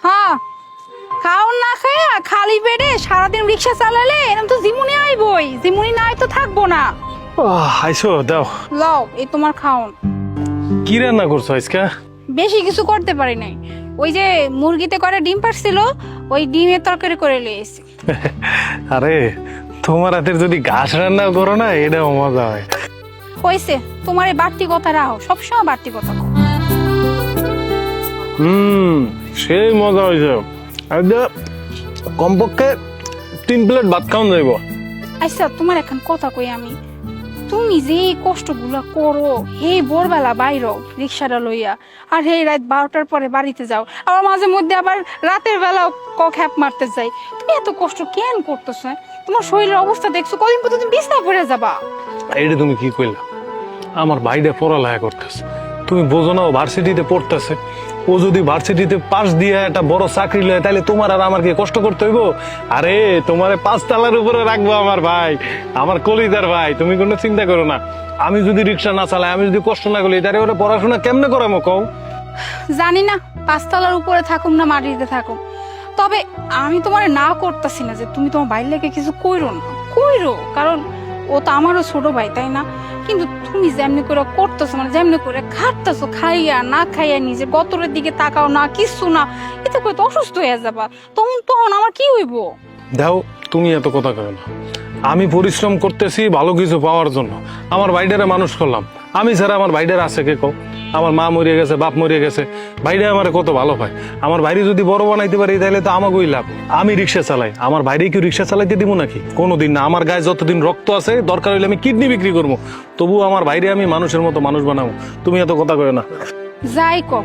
হ্যাঁ, খাওন না খায়া খালি পেটে সারাদিন রিক্সা চালালে এরকম তো জিমুনি আইবই, জিমুনি না আই তো থাকবো না। আইসো দাও। লও, এই তোমার খাওন। কি রান্না করছো আজকে? বেশি কিছু করতে পারি নাই, ওই যে মুরগিতে করে ডিম পারছিল, ওই ডিমের তরকারি করে লিয়েছি। আরে তোমার হাতের যদি ঘাস রান্না করো না, এটাও মজা হয়। হইছে, তোমার এই বাড়তি কথা রাখো, সবসময় বাড়তি কথা কও। সেই মজা হয়েছে। কমপক্ষে 3 প্লেট ভাত খাওয়ান যাইব। আচ্ছা, তোমার এখন কথা কই আমি, তুমি যে এই কষ্টগুলা করো, হে ভোরবেলা বাইরো রিক্সাটা লইয়া, আর হে রাত 12টার পরে বাড়িতে যাও, আবার মাঝে মধ্যে আবার রাতের বেলাও খ্যাপ মারতে যাই, তুমি এত কষ্ট কেন করতেছ? তোমার শরীরের অবস্থা দেখছো, কদিন পর তুমি বিছনা পড়ে যাবা। এইটা তুমি কি কইলা? আমার ভাইটা পড়ালেখা করতেছে, তুমি বোঝো না ও ভার্সিটিতে পড়তেছে। ও যদি ভার্সিটিতে পাস দিয়ে একটা বড় চাকরি লয়, তাহলে তোমার আর আমার কি কষ্ট করতে হইব? আরে তোমারে 5 তলার উপরে রাখবো আমার ভাই, আমার কলিজার ভাই, তুমি কোনো চিন্তা করো না। আমি যদি রিক্সা না চালাই, আমি যদি কষ্ট না করি, তাহলে ওরা পড়াশোনা কেমনে করামো কও? জানি না 5 তলার উপরে থাকুম না মাটিতে থাকুম, তবে আমি তোমার না করতেছি না যে তুমি তোমার বাইর লেগে কিছু কইরো না, কইরো, কারণ ও তো আমারও ছোট ভাই, তাই না? কিন্তু তুমি যেমনি করে করতেছো, মানে যেমনি করে খাটতেছো, খাইয়া না খাইয়া নিজে গতরের দিকে তাকাও না, কিছু না, এতে করে তো অসুস্থ হয়ে যাবা। তখন আমার কি হইব? দাও, তুমি এত কথা কও না। আমি পরিশ্রম করতেছি ভালো কিছু পাওয়ার জন্য, আমার ভাইডারে মানুষ করলাম। আমি ছাড়া আমার ভাইডার আছে কে কও? আমার মা মরিয়ে গেছে, বাপ মরিয়ে গেছে, ভাইডা আমার কত ভালো পায়। আমার ভাইরে যদি বড় বানাইতে পারি, তাহলে তো আমাকেই লাভ। আমি রিক্সা চালাই, আমার ভাইরে কি রিক্সা চালাইতে দিব নাকি? কোনোদিন না। আমার গায়ে যতদিন রক্ত আছে, দরকার হইলে আমি কিডনি বিক্রি করবো, তবু আমার ভাইরে আমি মানুষের মতো মানুষ বানাবো। তুমি এত কথা কও না। যাই কো,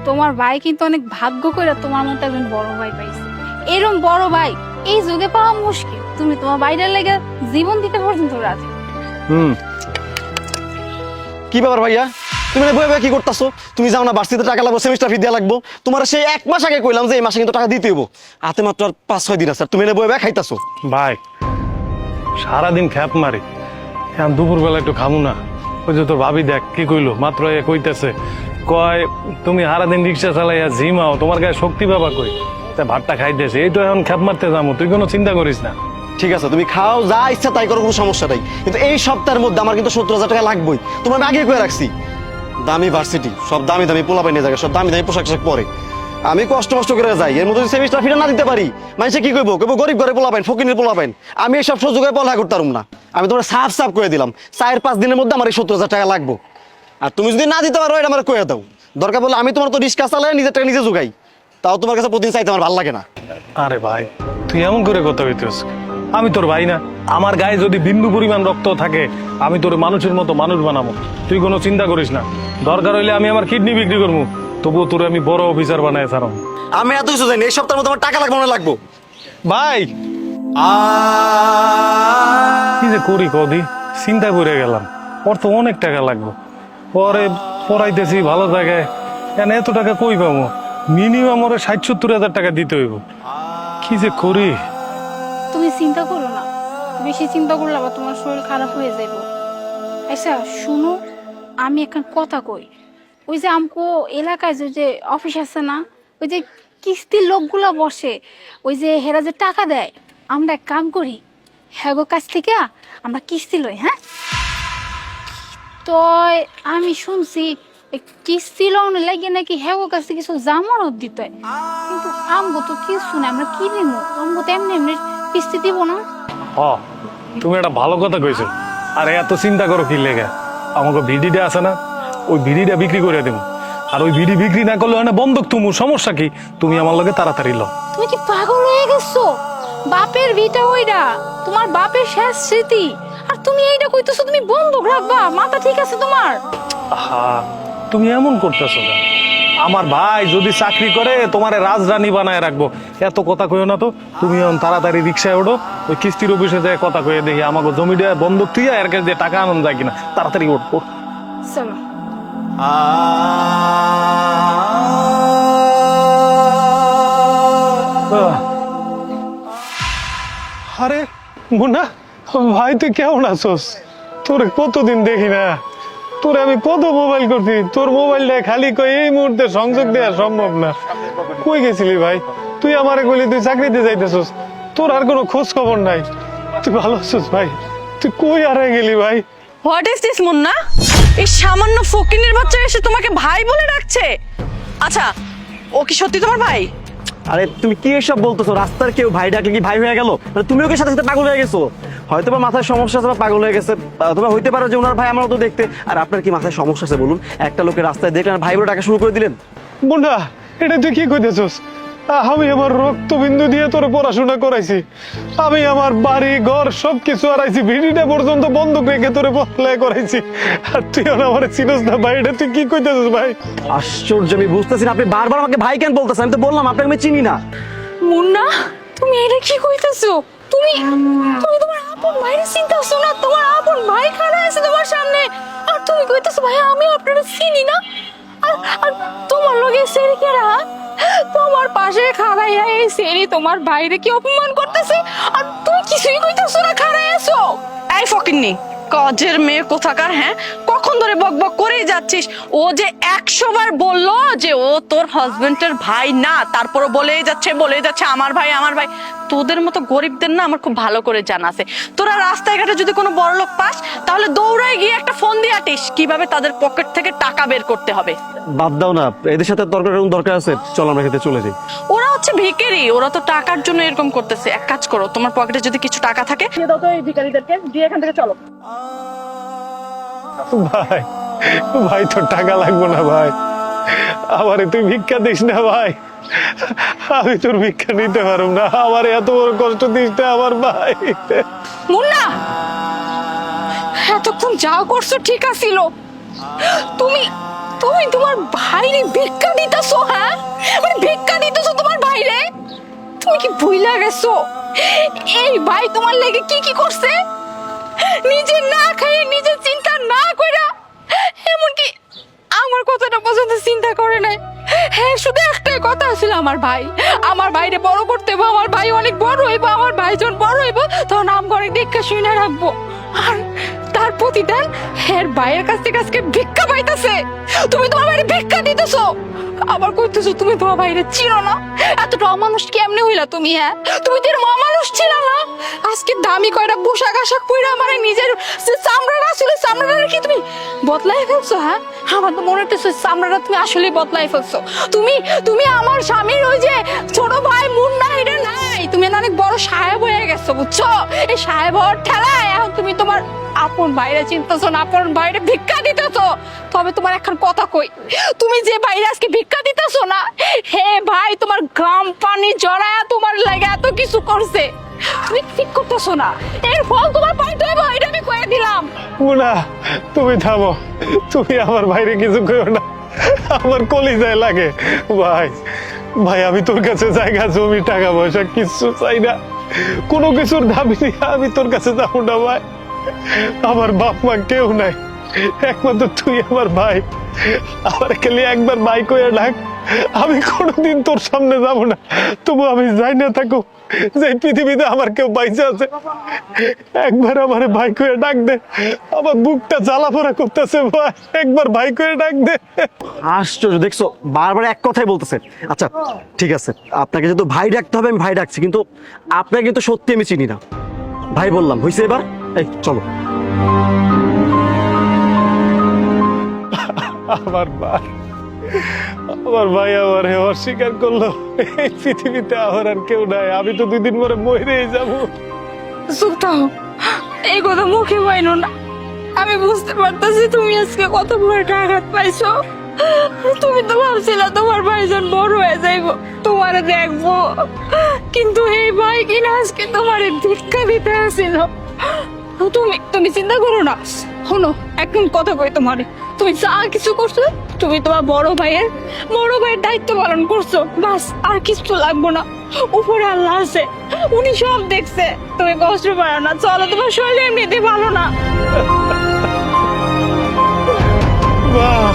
তোমার ভাই কিন্তু অনেক ভাগ্য করে তোমার মতো একজন বড় ভাই পাইছে। এরকম বড় ভাই এই যুগে পাওয়া মুশকিল। তুমি তোমার বাইরের লেগে জীবন দিতে পর্যন্ত রাজি। কি ব্যাপার ভাইয়া, তুমি বই বই কি করতেছো? তুমি যাও না ভার্সিটিতে টাকা লাগবো, সেমিস্টার ফি দেওয়া লাগবো। তোমার সেই 1 মাস আগে কইলাম যে এই মাসে কিন্তু টাকা দিতে হইব, হাতে মাত্র আর 5-6 দিন আছে, তুমি বই বই খাইতাছো। ভাই সারাদিন খ্যাপ মারি, এখন দুপুরবেলা একটু খামু না? ওই যে তোর ভাবি দেখ কি কইলো, মাত্র এ কইতেছে, কয় তুমি সারাদিন রিক্সা চালাইয়া ঝিমাও, তোমার গায়ে শক্তি পাবা কই? তা ভাতটা খাইতেছে, এই তো এখন খ্যাপ মারতে যাবো, তুই কোনো চিন্তা করিস না। ঠিক আছে, তুমি খাও, যা ইচ্ছা তাই করো, কোনো সমস্যা নাই। কিন্তু এই সপ্তাহের মধ্যে আমার কিন্তু 70,000 টাকা লাগবেই। তোমার আমি আগে কয়ে রাখছি, দামি ভার্সিটি, সব দামি দামি পোলা পাই নিয়ে যায়, সব দামি দামি পোশাক পরে। আমি কষ্ট করে যাই, এর মধ্যে সেমিস্টার ফিটা না দিতে পারি, মানুষে কি কইব? কইব গরিব ঘরে পোলা পাইন, ফকিনের পোলা পাইন। আমি এইসব সুযোগে পড়ালেখা করতে পারুম না। আমি তোমার সাফ করে দিলাম, 4-5 দিনের মধ্যে আমার এই 70,000 টাকা লাগবো। আর তুমি যদি না দিতে পারো, এটা আমার কয়ে দাও। দরকার বলে আমি তোমার তো রিক্সা চালাই, নিজের টাকা নিজে যোগাই, তাও তোমার কাছে প্রতিদিন চাইতে আমার ভালো লাগে না। আরে ভাই, তুই এমন করে কথা হইতেছ? আমি তোর ভাই না? আমার গায়ে যদি বিন্দু পরিমাণ রক্ত থাকে, আমি তোর মানুষের মতো মানুষ বানাবো, তুই কোনো চিন্তা করিস না। দরকার হইলে আমি আমার কিডনি বিক্রি করবো, তবুও তোর আমি বড় অফিসার বানায় ছাড়ো। আমি এত কিছু জানি, এই সপ্তাহের মধ্যে আমার টাকা লাগবে, মনে লাগবো। ভাই কি যে করি কদি, চিন্তা করে গেলাম, ওর তো অনেক টাকা লাগবে, পরে পড়াইতেছি ভালো জায়গায়, কেন এত টাকা কই পাবো? মিনিমাম ওরে 60-70 হাজার টাকা দিতে হইব। কি যে করি। তুমি চিন্তা করো না, বেশি চিন্তা করলে আবার তোমার শরীর খারাপ হয়ে যাইব। আচ্ছা শুনো, আমি এখন কথা কই, ওই যে আমকো এলাকায় যে অফিস আছে না, ওই যে কিস্তির লোকগুলা বসে, ওই যে হেরা যে টাকা দেয়, আমরা এক কাম করি, হ্যাগো কাছ থেকে আমরা কিস্তি লই। হ্যাঁ, তো আমি শুনছি এই কিস্তি লোন লাগে নাকি হ্যাগো কাছ থেকে কিছু জামানত দিতে হয়, কিন্তু আমগো তো কিছু না, আমরা কি নিবো? আমগো তো এমনি এমনি কিস্তি দিব না। তুমি একটা ভালো কথা কইছো। আর এত চিন্তা করো কি লেগে? আমাকে ভিডিটা আছে না, ওই ভিডিটা বিক্রি করে দেবো। আর ওই ভিডি বিক্রি না করলে হয় বন্ধক, তুমি সমস্যা কি? তুমি আমার লগে তাড়াতাড়ি লো। তুমি কি পাগল হয়ে গেছো? বাপের ভিটা ওইটা, তোমার বাপের শেষ স্মৃতি, আর তুমি এইটা কইতেছো তুমি বন্ধক রাখবা? মাথা ঠিক আছে তোমার? তুমি এমন করতেছো কেন? আমার ভাই যদি চাকরি করে, তোমারে রাজরানী বানায় রাখবো। এত কথা কইও না তো। তুমি এখন তাড়াতাড়ি রিক্সায় ওঠো, ওই কিস্তির অফিসে যায় কথা কয়ে দেখি আমাকে জমিটা বন্ধক তুই এর কাছে দিয়ে টাকা আনন্দ যায় কিনা। তাড়াতাড়ি উঠবো। চলো। আরে মুন্না ভাই, তুই কেমন আছোস? তোর কতদিন দেখি না। তোরে আমি কত মোবাইল করছি, তোর মোবাইলটা খালি কই এই মুহূর্তে সংযোগ দেওয়া সম্ভব না। কই গেছিলি ভাই? তুই আমারে কইলি তুই চাকরিতে যাইতেছস, তোর আর কোনো খোঁজ খবর নাই। তুই ভালো আছিস ভাই? তুই কই হারাই গেলি ভাই? What is this Munna? এই সামান্য ফকিনের বাচ্চা এসে তোমাকে ভাই বলে ডাকছে? আচ্ছা, ও কি সত্যি তোমার ভাই? আরে তুমি কি এসব বলতেছো? রাস্তার কেউ ভাই ডাকলে কি ভাই হয়ে গেল? মানে তুমি ওকে সাথে সাথে পাগল হয়ে গেছো? হয়তো বা মাথায় সমস্যা আছে বা পাগল হয়ে গেছে, অথবা হইতে পারো যে ওনার ভাই আমার মতো দেখতে। আর আপনার কি মাথায় সমস্যা আছে বলুন? একটা লোকের রাস্তায় দেখলেন ভাই বলে ডাকা শুরু করে দিলেন। মুন্না, এটা তুই কি কইতেছস? আমি আমার রক্তবিন্দু দিয়ে তোর পড়াশোনা করাইছি, আমি আমার বাড়ি ঘর সবকিছু হারাইছি, ভিডিটা পর্যন্ত বন্ধক রেখে তোরে পড়ালেখা করাইছি, আর তুই আমার চিনস না ভাই? এটা তুই কি কইতেছস ভাই? আশ্চর্য, আমি বুঝতেছি না আপনি বারবার আমাকে ভাই কেন বলতেছেন। আমি তো বললাম আপনাকে আমি চিনি না। মুন্না, তুমি এটা কি কইতেছো? তুমি তুমি তোমার আপন ভাইয়ের চিন্তা করছো না? তোমার আপন ভাই খাড়া আছে তোমার সামনে, আর তুমি কইতেছো ভাই আমি আপনারা চিনি না? আর আর তোমার লগে সেরি কেরা? তোমার পাশে খাড়াইয়া এই সেরি তোমার বাইরে কি অপমান করতেছে, আর তুমি কিছুই কইতেছো না, খাড়াই আছো। এই ফকিন্নি, কাজের মেয়ে কোথাকার, হ্যাঁ? কখন ধরে বকবক করেই যাচ্ছিস? ও যে 100 বার বললো যে ও তোর হাজবেন্ডের ভাই না, তারপরও বলেই যাচ্ছে আমার ভাই আমার ভাই। তোদের মতো গরিবদের না আমার খুব ভালো করে জানা আছে। তোরা রাস্তায় ঘাটে যদি কোনো বড় লোক পাস, তাহলে দৌড়ায় গিয়ে একটা ফোন দিয়ে আটিস কিভাবে তাদের পকেট থেকে টাকা বের করতে হবে। বাদ দাও না, এদের সাথে দরকার আছে, চল আমরা খেতে চলে যাই। ওরা হচ্ছে ভিখারি, ওরা তো টাকার জন্য এরকম করতেছে। এক কাজ করো, তোমার পকেটে যদি কিছু টাকা থাকে দিয়ে দাও তো এই ভিখারিদেরকে, দিয়ে এখান থেকে চলো। ভাই, ভাই তোর টাকা লাগবে না ভাই, আমারে তুই ভিক্ষা দিস না ভাই, আমি তোর ভিক্ষা নিতে পারব না, আমার এত বড় কষ্ট দিস না আমার ভাই। মুন্না, এতক্ষণ যা করছো ঠিক আছিল, তুমি তুমি তোমার ভাইরে ভিক্ষা দিতেছো? হ্যাঁ, মানে ভিক্ষা দিতেছো তোমার ভাইরে? তুমি কি ভুইলা গেছো এই ভাই তোমার লেগে কি কি করছে? নিজে না খাইয়ে, নিজে চিন্তা না কইরা, এমনকি আমার কথাটা পর্যন্ত চিন্তা করে নাই। হ্যাঁ, শুধু একটাই কথা ছিল, আমার ভাইরে বড় করতে হবে, আমার ভাই অনেক বড় হইব, আমার ভাই যখন বড় হইব তখন আম ঘরে দেখা শুনে রাখবো। আর তার প্রতিদান এর ভাইয়ের কাছ থেকে আজকে ভিক্ষা পাইতেছে। তুমি তোমার ভাইরে ভিক্ষা দিতেছো, আবার কইতেছো তুমি তোমার ভাইরে চিনো না। এতটা অমানুষ কেমনে হইলা তুমি? হ্যাঁ, তুমি তো এরকম অমানুষ ছিল না। আজকে দামি কয়টা পোশাক আশাক পরে আমার নিজের যে চামড়াটা ছিল, চামড়াটা কি তুমি বদলাই ফেলছো? হ্যাঁ, আমার তো মনে হচ্ছে চামড়াটা তুমি আসলে বদলাই ফেলছো। তুমি তুমি আমার স্বামীর ওই যে ছোট ভাই মুন্না, এটা নাই, তুমি না অনেক বড় সাহেব হয়ে গেছো, বুঝছো? এই সাহেব হওয়ার ঠেলায় এখন তুমি তোমার আপন বাইরে চিন্তাছো না, আপন বাইরে ভিক্ষা দিতেছো। তবে তোমার এখন কথা কই, তুমি যে বাইরে আজকে ভিক্ষা দিতেছো না, হে ভাই তোমার গ্রাম পানি জড়ায়া তোমার লাগে এত কিছু করছে, তুমি ঠিক করতেছো না, এর ফল তোমার পাইতে হবে, এটা আমি কয়ে দিলাম। মুন্না, তুমি থামো, তুমি আমার ভাইরে কিছু কইও না, আমার কলিজায় লাগে ভাই। ভাই, আমি তোর কাছে জায়গা জমি টাকা পয়সা কিচ্ছু চাই না, কোনো কিছুর দাবি নিয়ে আমি তোর কাছে যাবো না ভাই। আমার বাপ মা কেউ নাই, একমাত্র তুই আমার ভাই। আমার খালি একবার ভাই কইয়া ডাক, আমি কোনোদিন তোর সামনে যাব না, তবু আমি যাই না থাকো যে পৃথিবীতে আমার কেউ বাইচে আছে, একবার আমার ভাই কইয়া ডাক দে, আমার বুকটা জ্বালাপোড়া করতেছে ভাই, একবার ভাই কইয়া ডাক দে। আশ্চর্য, দেখছো বারবার এক কথাই বলতেছে। আচ্ছা ঠিক আছে, আপনাকে যেহেতু ভাই ডাকতে হবে আমি ভাই ডাকছি, কিন্তু আপনাকে কিন্তু সত্যি আমি চিনি না। ভাই বললাম, হয়েছে এবার? এই চলো। আমার ভাই, আমার ভাই আমার অস্বীকার করলো, এই পৃথিবীতে আমার আর কেউ নাই, আমি তো 2 দিন পরে মরেই যাবো। সুলতান, এই কথা মুখে বাইনো না, আমি বুঝতে পারতেছি তুমি আজকে কত বড় একটা আঘাত পাইছো। তুমি তো ভাবছিলে তোমার ভাইজান বড় হয়ে যাইবো, তোমারে দেখবো, কিন্তু এই ভাই কিনা আজকে তোমারে ভিক্ষা দিতে আসছিল। তুমি তুমি চিন্তা করো না, শোনো একদম কথা কই তোমারে, তুমি যা কিছু করছো, তুমি তোমার বড় ভাইয়ের দায়িত্ব পালন করছো, বাস আর কিছু লাগবো না। উপরে আল্লাহ আছে, উনি সব দেখছে, তুমি কষ্ট পারো না, চলো, তোমার শরীর এমনিতে ভালো না। ভাই।